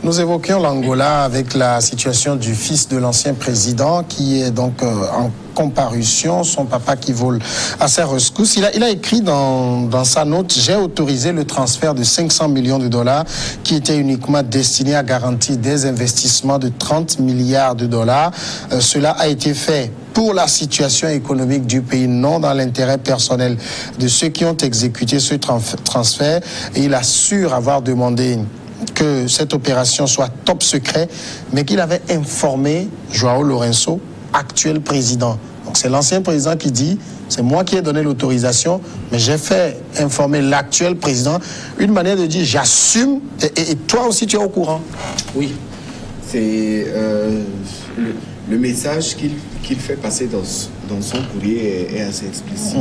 Nous évoquions l'Angola avec la situation du fils de l'ancien président qui est donc en comparution, son papa qui vole à sa rescousse. Il a écrit dans sa note: j'ai autorisé le transfert de 500 millions de dollars qui était uniquement destiné à garantir des investissements de 30 milliards de dollars. Cela a été fait pour la situation économique du pays, non dans l'intérêt personnel de ceux qui ont exécuté ce transfert. Et il assure avoir demandé que cette opération soit top secret, mais qu'il avait informé João Lourenço, actuel président. Donc c'est l'ancien président qui dit: c'est moi qui ai donné l'autorisation, mais j'ai fait informer l'actuel président. Une manière de dire: j'assume, et toi aussi tu es au courant. Oui, c'est le message qu'il fait passer dans son courrier est assez explicite.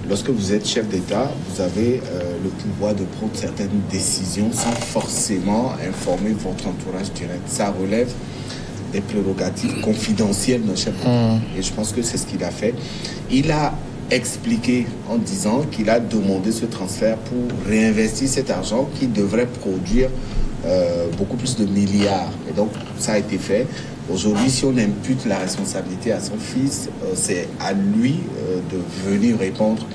Lorsque vous êtes chef d'État, vous avez le pouvoir de prendre certaines décisions sans forcément informer votre entourage direct. Ça relève des prérogatives confidentielles d'un chef d'État. Et je pense que c'est ce qu'il a fait. Il a expliqué en disant qu'il a demandé ce transfert pour réinvestir cet argent qui devrait produire beaucoup plus de milliards. Et donc, ça a été fait. Aujourd'hui, si on impute la responsabilité à son fils, c'est à lui de venir répondre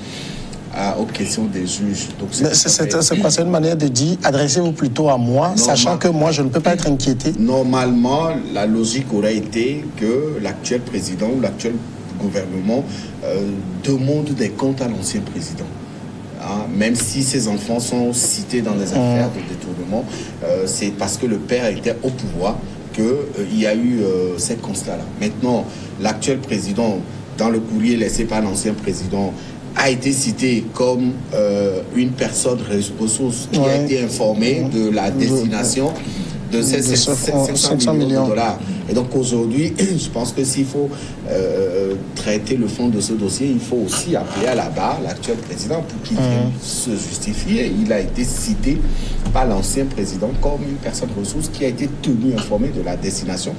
aux questions des juges. Donc, c'est quoi? C'est une manière de dire: adressez-vous plutôt à moi, sachant que moi, je ne peux pas être inquiété. Normalement, la logique aurait été que l'actuel président ou l'actuel gouvernement demande des comptes à l'ancien président. Même si ses enfants sont cités dans des affaires de détournement, c'est parce que le père était au pouvoir qu'il y a eu ces constats-là. Maintenant, l'actuel président, dans le courrier laissé par l'ancien président, a été cité comme une personne ressource qui a été informée de la destination de ces 500 millions de dollars. Et donc aujourd'hui, je pense que s'il faut traiter le fond de ce dossier, il faut aussi appeler à la barre l'actuel président pour qu'il vienne se justifier. Il a été cité par l'ancien président comme une personne ressource qui a été tenue informée de la destination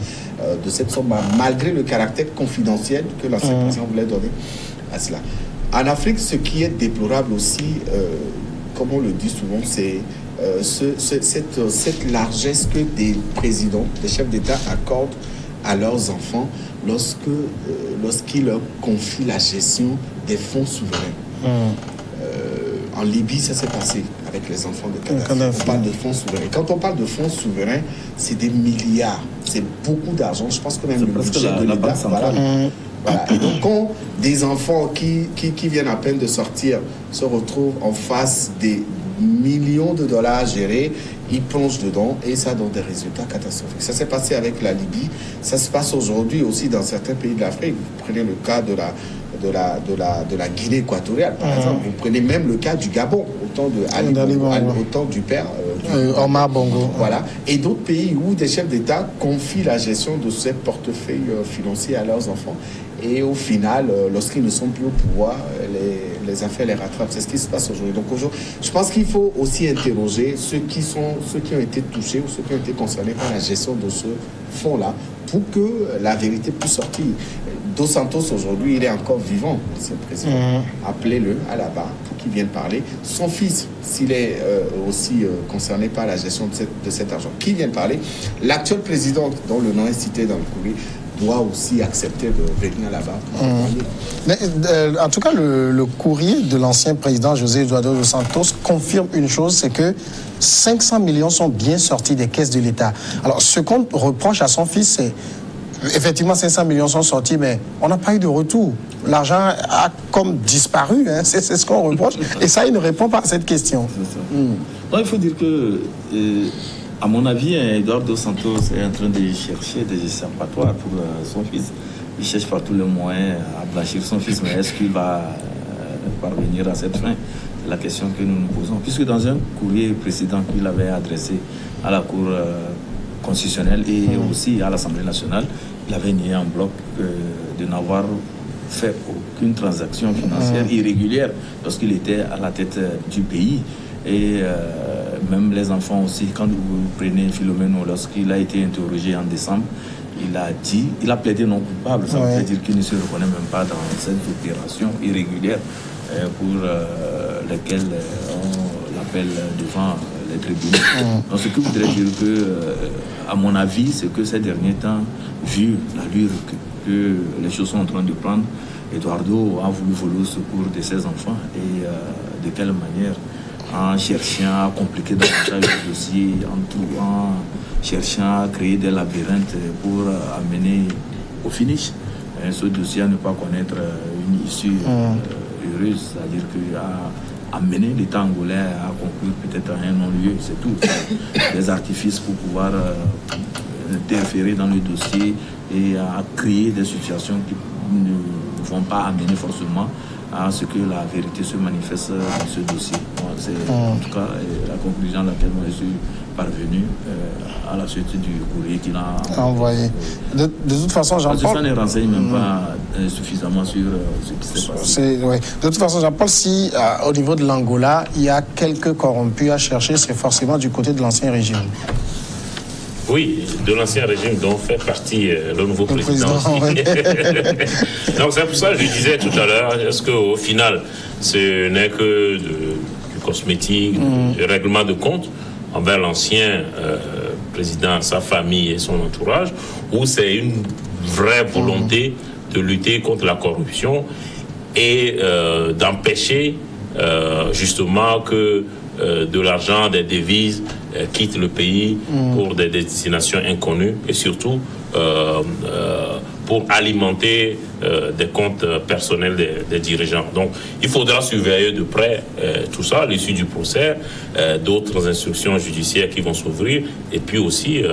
de cette somme, malgré le caractère confidentiel que l'ancien président voulait donner à cela. En Afrique, ce qui est déplorable aussi, comme on le dit souvent, c'est cette largesse que des présidents, des chefs d'État accordent à leurs enfants lorsqu'ils leur confient la gestion des fonds souverains. En Libye, ça s'est passé avec les enfants de Kadhafi. On parle de fonds souverains. Quand on parle de fonds souverains, c'est des milliards. C'est beaucoup d'argent. Je pense que même le budget de l'État... Voilà. Et donc, quand des enfants qui viennent à peine de sortir se retrouvent en face des millions de dollars gérés, ils plongent dedans et ça donne des résultats catastrophiques. Ça s'est passé avec la Libye, ça se passe aujourd'hui aussi dans certains pays de l'Afrique. Vous prenez le cas de la Guinée équatoriale, par exemple. Vous prenez même le cas du Gabon, au temps du père Omar Bongo. Voilà. Et d'autres pays où des chefs d'État confient la gestion de ces portefeuilles financiers à leurs enfants. Et au final, lorsqu'ils ne sont plus au pouvoir, les affaires les rattrapent. C'est ce qui se passe aujourd'hui. Donc aujourd'hui, je pense qu'il faut aussi interroger ceux qui ont été touchés ou ceux qui ont été concernés par la gestion de ce fonds-là pour que la vérité puisse sortir. Dos Santos, aujourd'hui, il est encore vivant, c'est le président. Appelez-le à la barre pour qu'il vienne parler. Son fils, s'il est aussi concerné par la gestion de cet argent, qu'il vienne parler. L'actuel président, dont le nom est cité dans le courrier, doit aussi accepter de venir là-bas. Mais en tout cas, le courrier de l'ancien président José Eduardo dos Santos confirme une chose, c'est que 500 millions sont bien sortis des caisses de l'État. Alors, ce qu'on reproche à son fils, c'est effectivement 500 millions sont sortis, mais on n'a pas eu de retour. L'argent a comme disparu, hein. C'est ce qu'on reproche. Et ça, il ne répond pas à cette question. Donc, il faut dire que... à mon avis, Eduardo dos Santos est en train de chercher des échappatoires pour son fils. Il cherche par tous les moyens à blanchir son fils, mais est-ce qu'il va parvenir à cette fin? C'est la question que nous nous posons. Puisque dans un courrier précédent qu'il avait adressé à la Cour constitutionnelle et aussi à l'Assemblée nationale, il avait nié en bloc de n'avoir fait aucune transaction financière irrégulière lorsqu'il était à la tête du pays. Et même les enfants aussi, quand vous prenez Philomeno, lorsqu'il a été interrogé en décembre, il a plaidé non coupable. Ça veut dire qu'il ne se reconnaît même pas dans cette opération irrégulière pour laquelle on l'appelle devant les tribunaux. Donc ce que voudrais dire que, à mon avis, c'est que ces derniers temps, vu l'allure que les choses sont en train de prendre, Eduardo a voulu voler au secours de ses enfants et de quelle manière, en cherchant à compliquer davantage le dossier, en cherchant à créer des labyrinthes pour amener au finish ce dossier à ne pas connaître une issue heureuse, c'est-à-dire qu'à amener l'État angolais à conclure peut-être à un non-lieu, c'est tout. Des artifices pour pouvoir interférer dans le dossier et à créer des situations qui ne vont pas amener forcément à ce que la vérité se manifeste dans ce dossier. Bon, c'est en tout cas la conclusion à laquelle moi je suis parvenu à la suite du courrier qu'il a envoyé. De toute façon, Jean-Paul... Ça ne renseigne même pas suffisamment sur ce qui s'est passé. Oui. De toute façon, Jean-Paul, si au niveau de l'Angola, il y a quelques corrompus à chercher, c'est forcément du côté de l'ancien régime. Oui, de l'ancien régime dont fait partie le nouveau président. Oui. Donc c'est pour ça que je disais tout à l'heure, est-ce qu'au final, ce n'est que du cosmétique, du règlement de compte envers l'ancien président, sa famille et son entourage, ou c'est une vraie volonté de lutter contre la corruption et d'empêcher justement que de l'argent, des devises quitte le pays pour des destinations inconnues et surtout pour alimenter des comptes personnels des dirigeants. Donc il faudra surveiller de près tout ça, l'issue du procès, d'autres instructions judiciaires qui vont s'ouvrir et puis aussi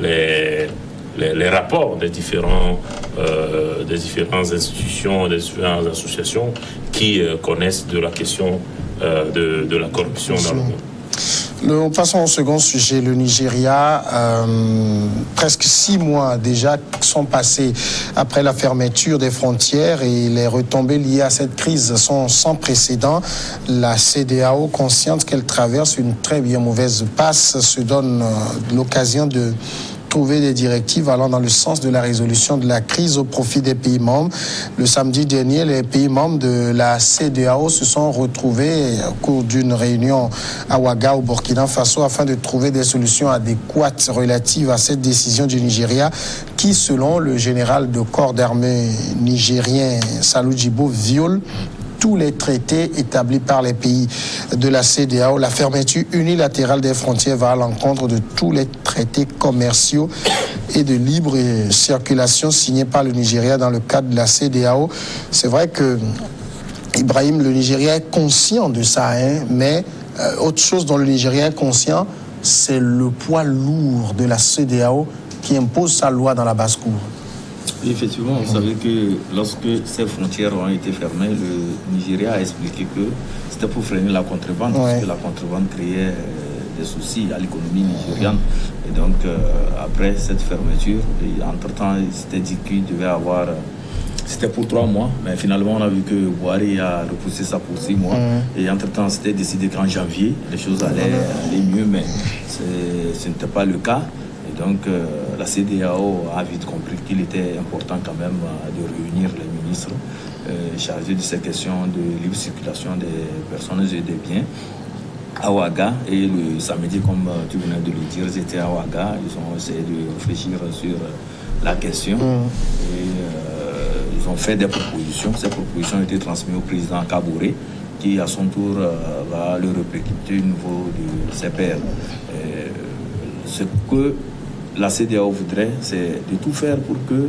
les rapports des différentes institutions, des différentes associations qui connaissent de la question de la corruption dans le monde. Nous passons au second sujet, le Nigeria. Presque 6 mois déjà sont passés après la fermeture des frontières et les retombées liées à cette crise sont sans précédent. La CEDEAO, consciente qu'elle traverse une très bien mauvaise passe, se donne l'occasion de trouver des directives allant dans le sens de la résolution de la crise au profit des pays membres. Le samedi dernier, les pays membres de la CEDEAO se sont retrouvés au cours d'une réunion à Ouaga, au Burkina Faso, afin de trouver des solutions adéquates relatives à cette décision du Nigeria qui, selon le général de corps d'armée nigérien Salou Djibo, viole tous les traités établis par les pays de la CEDEAO. La fermeture unilatérale des frontières va à l'encontre de tous les traités commerciaux et de libre circulation signés par le Nigeria dans le cadre de la CEDEAO. C'est vrai que Ibrahim, le Nigeria est conscient de ça, mais autre chose dont le Nigeria est conscient, c'est le poids lourd de la CEDEAO qui impose sa loi dans la basse-cour. Effectivement, vous savez que lorsque ces frontières ont été fermées, le Nigeria a expliqué que c'était pour freiner la contrebande, parce que la contrebande créait des soucis à l'économie nigériane. Et donc, après cette fermeture, entre-temps, il s'était dit qu'il devait avoir... C'était pour 3 mois, mais finalement, on a vu que Buhari a repoussé ça pour 6 mois. Et entre-temps, c'était décidé qu'en janvier, les choses allaient mieux, mais ce n'était pas le cas. Donc, la CEDEAO a vite compris qu'il était important quand même de réunir les ministres chargés de ces questions de libre circulation des personnes et des biens à Ouaga. Et le samedi, comme tu venais de le dire, ils étaient à Ouaga. Ils ont essayé de réfléchir sur la question. Et ils ont fait des propositions. Ces propositions ont été transmises au président Kaboré, qui à son tour va le répercuter au niveau du CPR. Ce que la CEDEAO voudrait, c'est de tout faire pour que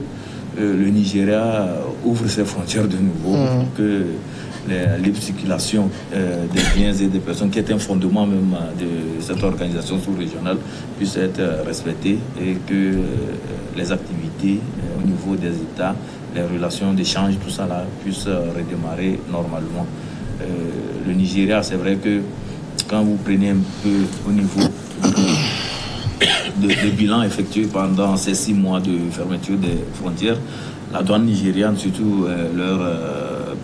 le Nigeria ouvre ses frontières de nouveau, pour que la libre circulation des biens et des personnes, qui est un fondement même de cette organisation sous-régionale, puisse être respectée et que les activités au niveau des États, les relations d'échange, tout ça là, puissent redémarrer normalement. Le Nigeria, c'est vrai que quand vous prenez un peu au niveau de bilan effectué pendant ces 6 mois de fermeture des frontières, la douane nigériane, surtout leur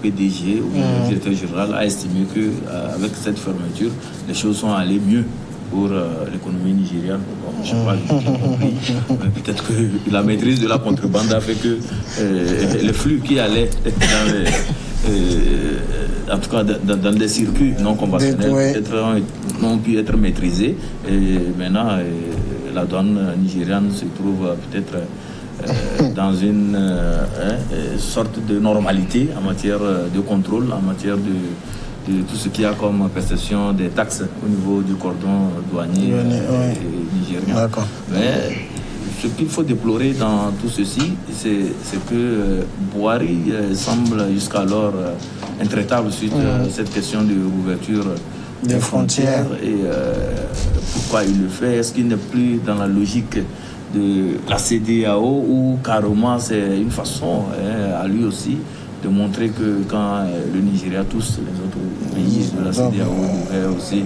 PDG ou le directeur général, a estimé qu'avec cette fermeture, les choses sont allées mieux pour l'économie nigériane. Bon, je n'ai pas compris, mais peut-être que la maîtrise de la contrebande a fait que le flux qui allait dans en tout cas dans des circuits non conventionnels, peut-être n'ont pu être maîtrisés. Et maintenant, la douane nigériane se trouve peut-être dans une sorte de normalité en matière de contrôle, en matière de tout ce qu'il y a comme perception des taxes au niveau du cordon douanier nigérien. D'accord. Mais ce qu'il faut déplorer dans tout ceci, c'est que Bouhari semble jusqu'alors intraitable suite à cette question de l'ouverture des frontières. Et pourquoi il le fait? Est-ce qu'il n'est plus dans la logique de la CEDEAO ou carrément c'est une façon à lui aussi de montrer que quand le Nigeria, tous les autres pays de la CEDEAO devraient aussi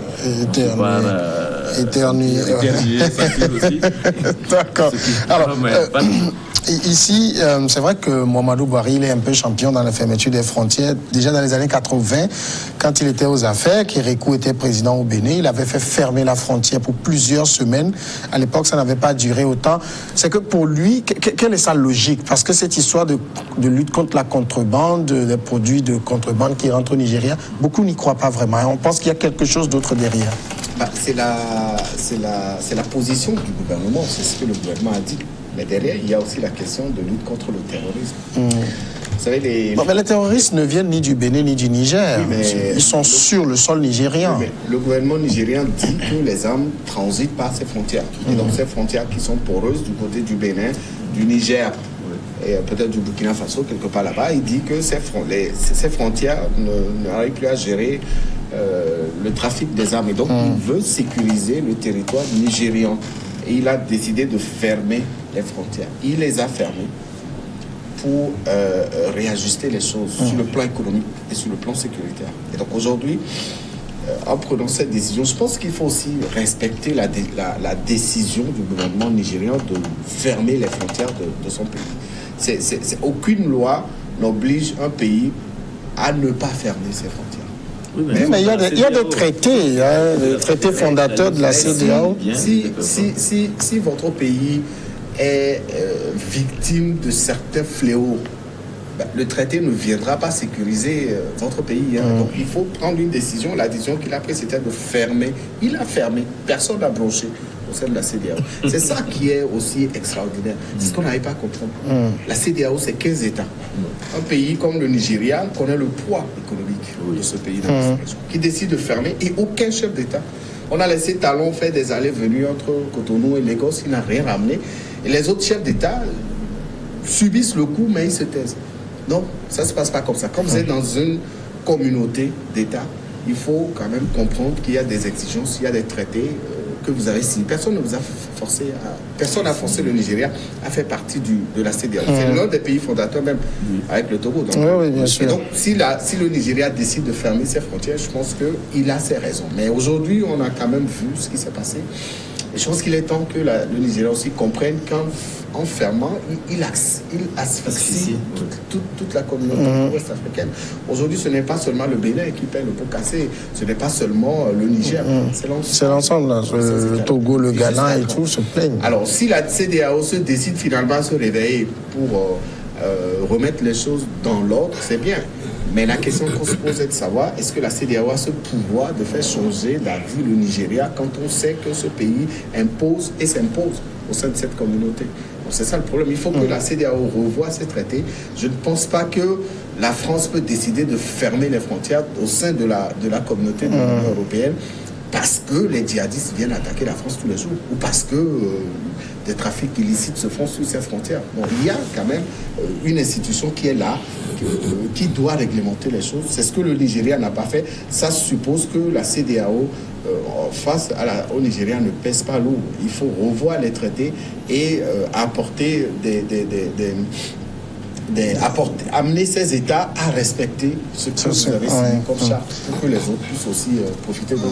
éternuer aussi. D'accord. Alors, ici, c'est vrai que Muhammadu Buhari, il est un peu champion dans la fermeture des frontières. Déjà dans les années 80, quand il était aux affaires, Kérékou était président au Bénin, il avait fait fermer la frontière pour plusieurs semaines. À l'époque, ça n'avait pas duré autant. C'est que pour lui, quelle est sa logique? Parce que cette histoire de lutte contre la contrebande, des produits de contrebande qui rentrent au Nigeria, beaucoup n'y croient pas vraiment. On pense qu'il y a quelque chose d'autre derrière. C'est la position du gouvernement, c'est ce que le gouvernement a dit. Mais derrière, il y a aussi la question de lutte contre le terrorisme. Vous savez, mais les terroristes ne viennent ni du Bénin ni du Niger. Oui, ils sont sur le sol nigérien. Oui, mais le gouvernement nigérien dit que les armes transitent par ces frontières. Et donc ces frontières qui sont poreuses du côté du Bénin, du Niger et peut-être du Burkina Faso, quelque part là-bas, il dit que ces frontières n'arrivent plus à gérer le trafic des armes. Et donc il veut sécuriser le territoire nigérian. Et il a décidé de fermer les frontières. Il les a fermées pour réajuster les choses sur le plan économique et sur le plan sécuritaire. Et donc aujourd'hui, en prenant cette décision, je pense qu'il faut aussi respecter la décision du gouvernement nigérien de fermer les frontières de son pays. Aucune loi n'oblige un pays à ne pas fermer ses frontières. Oui, mais il y a des traités, des traités fondateurs de la CEDEAO. Si votre pays est victime de certains fléaux, le traité ne viendra pas sécuriser votre pays. Donc il faut prendre une décision. La décision qu'il a prise, c'était de fermer. Il a fermé. Personne n'a broché au sein de la CEDEAO. C'est ça qui est aussi extraordinaire. C'est ce qu'on n'arrive pas à comprendre. La CEDEAO, c'est 15 États. Un pays comme le Nigeria connaît le poids économique de ce pays qui décide de fermer et aucun chef d'État. On a laissé Talon faire des allées-venues entre Cotonou et Lagos, il n'a rien ramené. Et les autres chefs d'État subissent le coup, mais ils se taisent. Non, ça ne se passe pas comme ça. Comme vous êtes dans une communauté d'États, il faut quand même comprendre qu'il y a des exigences, il y a des traités que vous avez signés. Personne ne vous a forcé personne n'a forcé le Nigeria à faire partie de la CEDEAO. C'est l'un des pays fondateurs même avec le Togo. Donc, oui, bien sûr. Et donc, si le Nigeria décide de fermer ses frontières, je pense qu'il a ses raisons. Mais aujourd'hui, on a quand même vu ce qui s'est passé. Et je pense qu'il est temps que le Nigeria aussi comprenne qu'en fermant, il asphyxie toute la communauté ouest-africaine. Aujourd'hui, ce n'est pas seulement le Bénin qui paie le pot cassé, ce n'est pas seulement le Niger, c'est l'ensemble. Le Togo, le Ghana et tout se plaignent. Alors, si la CEDEAO se décide finalement à se réveiller pour remettre les choses dans l'ordre, c'est bien. Mais la question qu'on se pose est de savoir, est-ce que la CEDEAO a ce pouvoir de faire changer la vie du Nigeria quand on sait que ce pays impose et s'impose au sein de cette communauté? Donc c'est ça le problème. Il faut que la CEDEAO revoie ces traités. Je ne pense pas que la France peut décider de fermer les frontières au sein de la communauté de l'Union européenne parce que les djihadistes viennent attaquer la France tous les jours ou parce que des trafics illicites se font sur ces frontières. Bon, il y a quand même une institution qui est là, qui doit réglementer les choses. C'est ce que le Nigeria n'a pas fait. Ça suppose que la CEDEAO, face au Nigeria, ne pèse pas lourd. Il faut revoir les traités et apporter amener ces États à respecter ce que vous avez signé comme charte pour que les autres puissent aussi profiter de vous.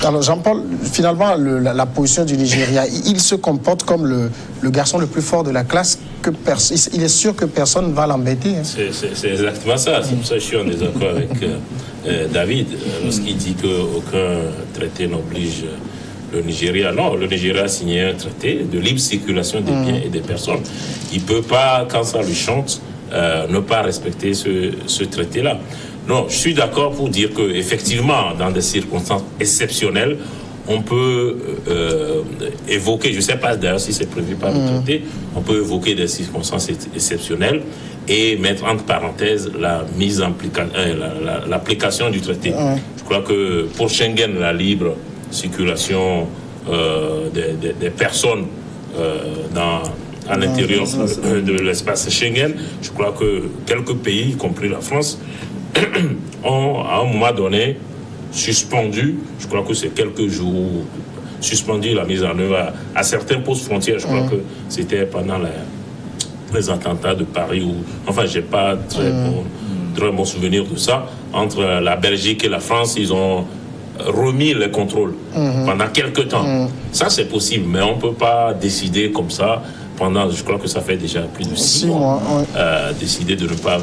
Alors Jean-Paul, finalement, la position du Nigeria, il se comporte comme le garçon le plus fort de la classe. Il est sûr que personne ne va l'embêter. C'est exactement ça. C'est pour ça que je suis en désaccord avec David lorsqu'il dit qu'aucun traité n'oblige le Nigeria. Non, le Nigeria a signé un traité de libre circulation des biens et des personnes. Il ne peut pas, quand ça lui chante, ne pas respecter ce traité-là. Non, je suis d'accord pour dire que effectivement, dans des circonstances exceptionnelles, on peut évoquer, je ne sais pas d'ailleurs si c'est prévu par le traité, on peut évoquer des circonstances exceptionnelles et mettre entre parenthèses l'application du traité. Je crois que pour Schengen, la libre circulation des personnes à l'intérieur de l'espace Schengen, je crois que quelques pays, y compris la France, ont à un moment donné suspendu, je crois que c'est quelques jours, suspendu la mise en œuvre à certains postes frontières. Je crois que c'était pendant les attentats de Paris, enfin, j'ai pas très bon souvenir de ça. Entre la Belgique et la France, ils ont remis les contrôles pendant quelques temps. Ça, c'est possible, mais on ne peut pas décider comme ça pendant, je crois que ça fait déjà plus de 6 mois, décider de ne pas...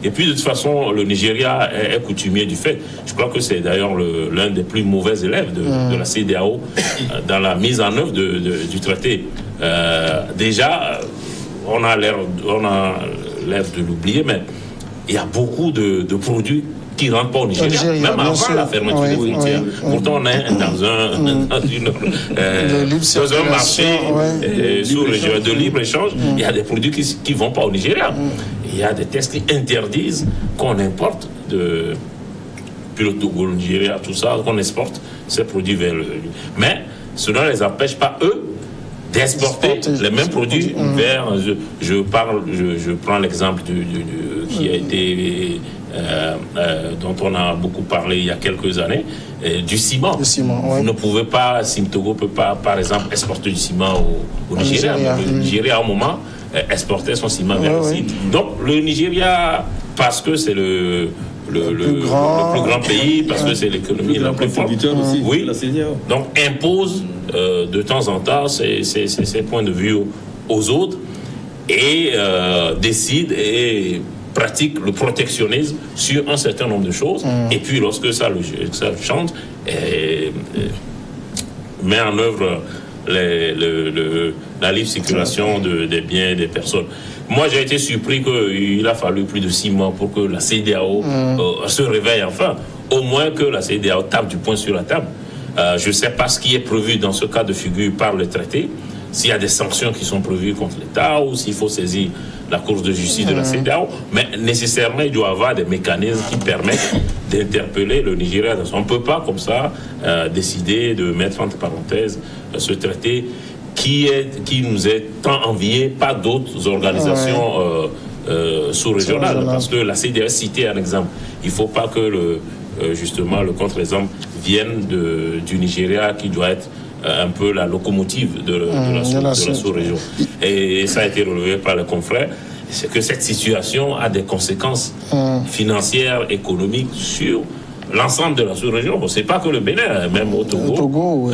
Et puis, de toute façon, le Nigeria est coutumier du fait. Je crois que c'est d'ailleurs l'un des plus mauvais élèves de la CEDEAO dans la mise en œuvre du traité. Déjà, on a l'air de l'oublier, mais il y a beaucoup de produits qui ne rentrent pas au Nigeria, même avant la fermeture des frontières. Pourtant, on est dans un marché sous-régional de libre-échange. Il y a des produits qui ne vont pas au Nigeria. Il y a des tests qui interdisent qu'on importe puis le Togo, le Nigeria, tout ça, qu'on exporte ces produits vers mais cela ne les empêche pas, eux, d'exporter les mêmes produits vers... Je prends l'exemple qui a été... dont on a beaucoup parlé il y a quelques années, du ciment. Vous ne pouvez pas, Togo ne peut pas, par exemple, exporter du ciment au Nigeria. Le Nigeria, à un moment, exportait son ciment vers le Sine. Donc, le Nigeria, parce que c'est le plus grand pays, parce que c'est l'économie la plus forte, donc impose de temps en temps ses points de vue aux autres et décide et pratique le protectionnisme sur un certain nombre de choses, et puis lorsque ça change, met en œuvre la libre circulation des biens et des personnes. Moi, j'ai été surpris qu'il a fallu plus de 6 mois pour que la CEDEAO se réveille enfin. Au moins que la CEDEAO tape du poing sur la table. Je ne sais pas ce qui est prévu dans ce cas de figure par le traité, s'il y a des sanctions qui sont prévues contre l'État ou s'il faut saisir la Cour de justice de la CEDEAO, mais nécessairement il doit y avoir des mécanismes qui permettent d'interpeller le Nigeria. On ne peut pas comme ça décider de mettre entre parenthèses ce traité qui nous est tant envié par d'autres organisations sous-régionales, parce que la CEDEAO, cité un exemple, il ne faut pas que justement le contre-exemple vienne du Nigeria qui doit être un peu la locomotive de la sous-région. Et ça a été relevé par les confrères, c'est que cette situation a des conséquences financières, économiques sur l'ensemble de la sous-région. Ce n'est pas que le Bénin, même au Togo,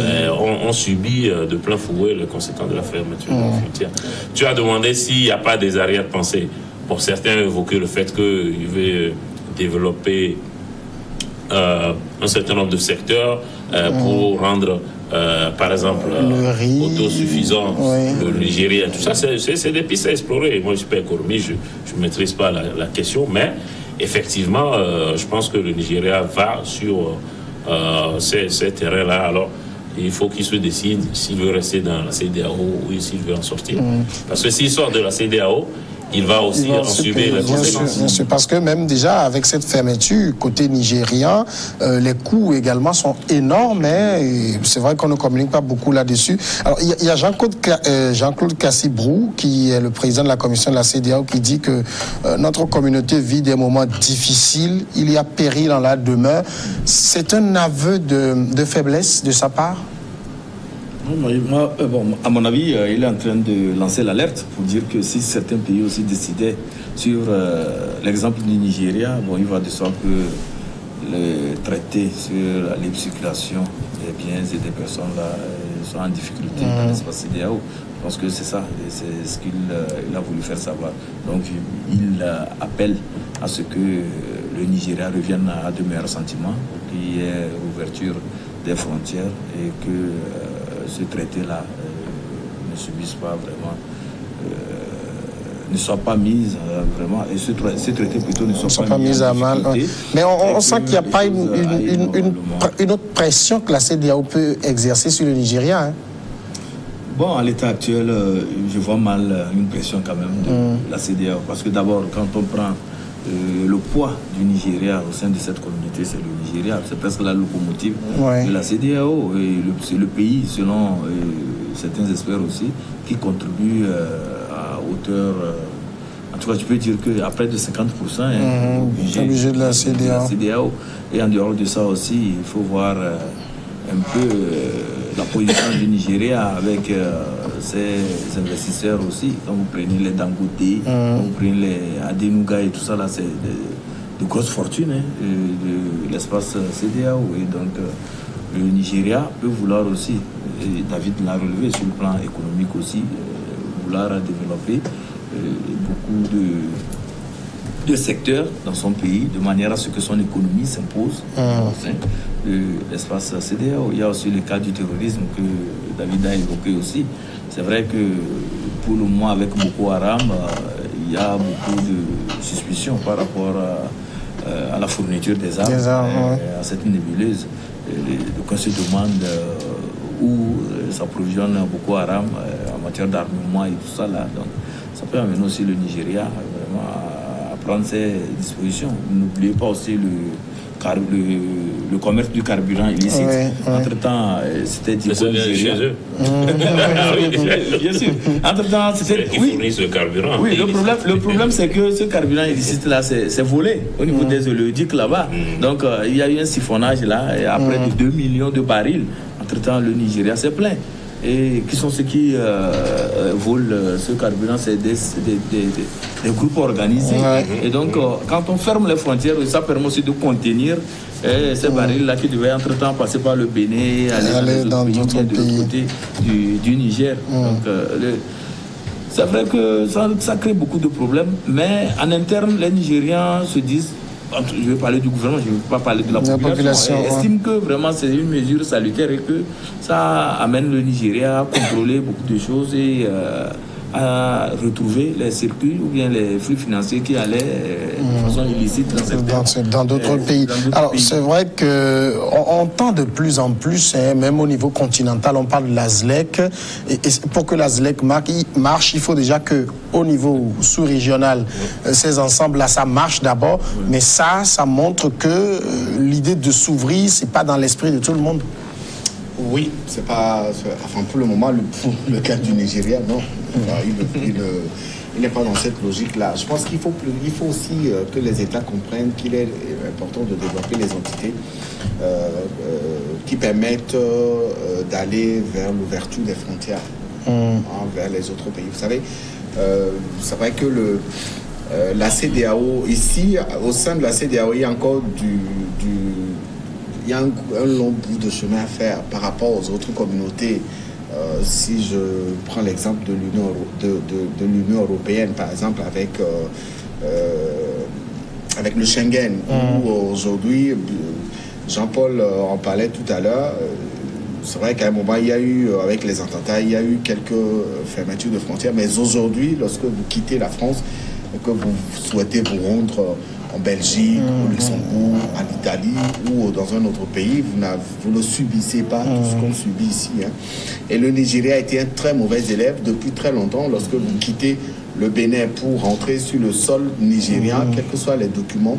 on subit de plein fouet les conséquences de la fermeture de la frontière. Tu as demandé s'il n'y a pas des arrière-pensées. Pour certains évoquer le fait qu'il veut développer un certain nombre de secteurs pour rendre par exemple autosuffisant le Nigeria, tout ça c'est des pistes à explorer. Moi je suis pas économiste, je ne maîtrise pas la question, mais effectivement je pense que le Nigeria va sur ces terrains-là. Alors il faut qu'il se décide s'il veut rester dans la CEDEAO ou s'il veut en sortir, parce que s'il sort de la CEDEAO, il va aussi en subir les conséquences. Bien sûr, parce que même déjà avec cette fermeture côté nigérien, les coûts également sont énormes, et c'est vrai qu'on ne communique pas beaucoup là-dessus. Alors il y a Jean-Claude Cassibrou, qui est le président de la commission de la CEDEAO, qui dit que notre communauté vit des moments difficiles, il y a péril dans la demeure. C'est un aveu de faiblesse de sa part? Moi, à mon avis, il est en train de lancer l'alerte pour dire que si certains pays aussi décidaient sur l'exemple du Nigeria, il va de soi que le traité sur la libre circulation des biens et des personnes là, sont en difficulté dans l'espace CEDEAO. Je pense que c'est ça, c'est ce qu'il a voulu faire savoir. Donc il appelle à ce que le Nigeria revienne à de meilleurs sentiments, qu'il y ait ouverture des frontières et que ce traité-là ne subisse pas vraiment ne soient pas mises vraiment, et ces traités plutôt ne sont pas mises à mal. Mais on sent qu'il n'y a pas une autre pression que la CEDEAO peut exercer sur le Nigeria. Hein. Bon, à l'état actuel, je vois mal une pression quand même de la CEDEAO. Parce que d'abord, quand on prend le poids du Nigeria au sein de cette communauté, c'est le Nigeria, c'est presque la locomotive de la CEDEAO. Et c'est le pays, selon certains experts aussi, qui contribue à hauteur... en tout cas, tu peux dire qu'à près de 50%, c'est budget de la CEDEAO. Et en dehors de ça aussi, il faut voir un peu la position du Nigeria avec ses investisseurs aussi. Quand vous prenez les Dangote, quand vous prenez les Adenuga et tout ça, là, c'est de grosses fortunes de l'espace CEDEAO. Et donc, le Nigeria peut vouloir aussi, et David l'a relevé sur le plan économique aussi, vouloir développer beaucoup de secteurs dans son pays, de manière à ce que son économie s'impose au sein de l'espace CEDEAO. Il y a aussi le cas du terrorisme que David a évoqué aussi. C'est vrai que pour le moment, avec Boko Haram, il y a beaucoup de suspicions par rapport à la fourniture des armes, à cette nébuleuse. Donc on se demande où s'approvisionne Boko Haram en matière d'armement et tout ça là. Donc ça peut amener aussi le Nigeria vraiment à prendre ses dispositions. N'oubliez pas aussi le commerce du carburant illicite. Entre-temps, c'était dit chez eux. Bien sûr. Entre-temps, c'était... Ils fournissent le carburant. Oui, le problème, c'est que ce carburant illicite-là, c'est volé au niveau des oléoducs là-bas. Donc, il y a eu un siphonnage là, et à près de 2 millions de barils. Entre-temps, le Nigeria s'est plein. Et qui sont ceux qui volent ce carburant? C'est des groupes organisés. Et donc, quand on ferme les frontières, ça permet aussi de contenir ces barils-là qui devaient entre-temps passer par le Bénin, aller dans d'autres pays, de l'autre côté du Niger. Donc, c'est vrai que ça crée beaucoup de problèmes, mais en interne, les Nigérians se disent, je vais parler du gouvernement, je ne vais pas parler de la population. Estime que vraiment c'est une mesure salutaire et que ça amène le Nigeria à contrôler beaucoup de choses et à retrouver les circuits ou bien les flux financiers qui allaient de façon illicite dans d'autres pays. Alors c'est vrai qu'on tend de plus en plus, même au niveau continental, on parle de la ZLEC. Et pour que la ZLEC marche, il faut déjà qu'au niveau sous-régional, ces ensembles-là, ça marche d'abord. Mais ça montre que l'idée de s'ouvrir, c'est pas dans l'esprit de tout le monde. Oui, c'est pas... Enfin, pour le moment, le cas du Nigeria, non. Il n'est pas dans cette logique-là. Je pense qu'il faut aussi que les États comprennent qu'il est important de développer les entités qui permettent d'aller vers l'ouverture des frontières vers les autres pays. Vous savez, c'est vrai que la CEDEAO, ici, au sein de la CEDEAO, il y a encore il y a un long bout de chemin à faire par rapport aux autres communautés. Si je prends l'exemple de l'Union européenne, par exemple, avec le Schengen, où aujourd'hui, Jean-Paul en parlait tout à l'heure, c'est vrai qu'à un moment, il y a eu, avec les attentats, il y a eu quelques fermetures de frontières, mais aujourd'hui, lorsque vous quittez la France et que vous souhaitez vous rendre en Belgique, au Luxembourg, en Italie ou dans un autre pays, vous ne subissez pas tout ce qu'on subit ici. Et le Nigeria a été un très mauvais élève depuis très longtemps. Lorsque vous quittez le Bénin pour rentrer sur le sol nigérien, quels que soient les documents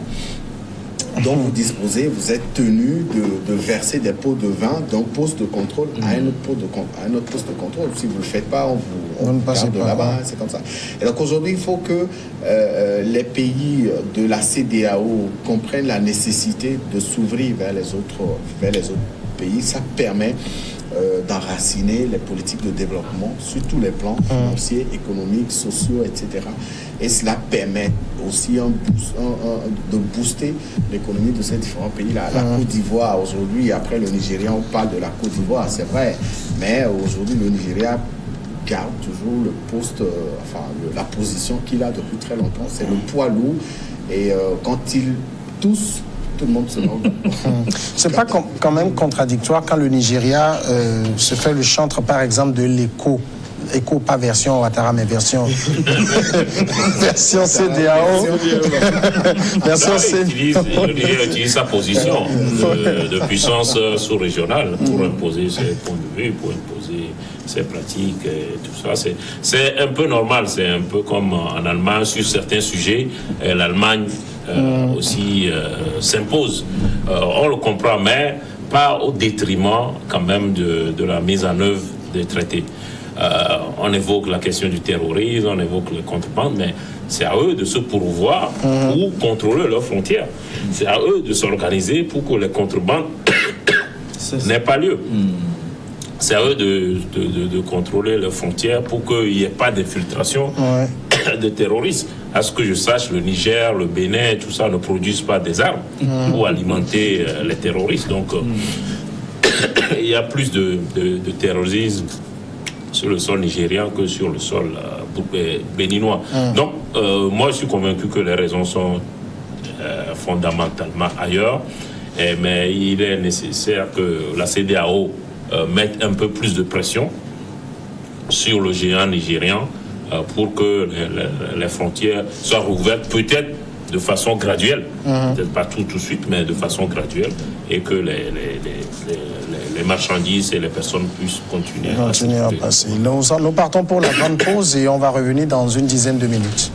dont vous disposez, vous êtes tenu de verser des pots de vin d'un poste de contrôle à un autre poste de contrôle. Si vous ne le faites pas, on vous garde de là-bas, c'est comme ça. Et donc aujourd'hui, il faut que les pays de la CEDEAO comprennent la nécessité de s'ouvrir vers les autres pays. Ça permet d'enraciner les politiques de développement sur tous les plans financiers, économiques, sociaux, etc. Et cela permet aussi de booster l'économie de ces différents pays. La Côte d'Ivoire, aujourd'hui, après le Nigeria, on parle de la Côte d'Ivoire, c'est vrai, mais aujourd'hui, le Nigeria garde toujours le poste, la position qu'il a depuis très longtemps. C'est le poids lourd, et quand il tousse, tout le monde se moque. C'est pas quand même contradictoire quand le Nigeria se fait le chantre, par exemple, de l'éco pas version Ouattara, mais version version CEDEAO. Version il utilise sa position de puissance sous-régionale pour imposer ses points de vue, pour imposer ses pratiques et tout ça. C'est un peu normal, c'est un peu comme en Allemagne sur certains sujets, l'Allemagne aussi s'impose. On le comprend, mais pas au détriment quand même de la mise en œuvre des traités. On évoque la question du terrorisme, on évoque le contrebande, mais c'est à eux de se pourvoir pour contrôler leurs frontières. C'est à eux de s'organiser pour que les contrebandes n'aient pas lieu. C'est à eux de contrôler leurs frontières pour qu'il n'y ait pas d'infiltration de terroristes. À ce que je sache, le Niger, le Bénin, tout ça ne produisent pas des armes pour alimenter les terroristes. Donc, il y a plus de terrorisme sur le sol nigérien que sur le sol béninois. Donc, moi, je suis convaincu que les raisons sont fondamentalement ailleurs. Mais il est nécessaire que la CEDEAO mette un peu plus de pression sur le géant nigérian pour que les frontières soient rouvertes, peut-être de façon graduelle, peut-être pas tout de suite, mais de façon graduelle, et que les marchandises et les personnes puissent continuer à passer. Nous partons pour la grande pause et on va revenir dans une dizaine de minutes.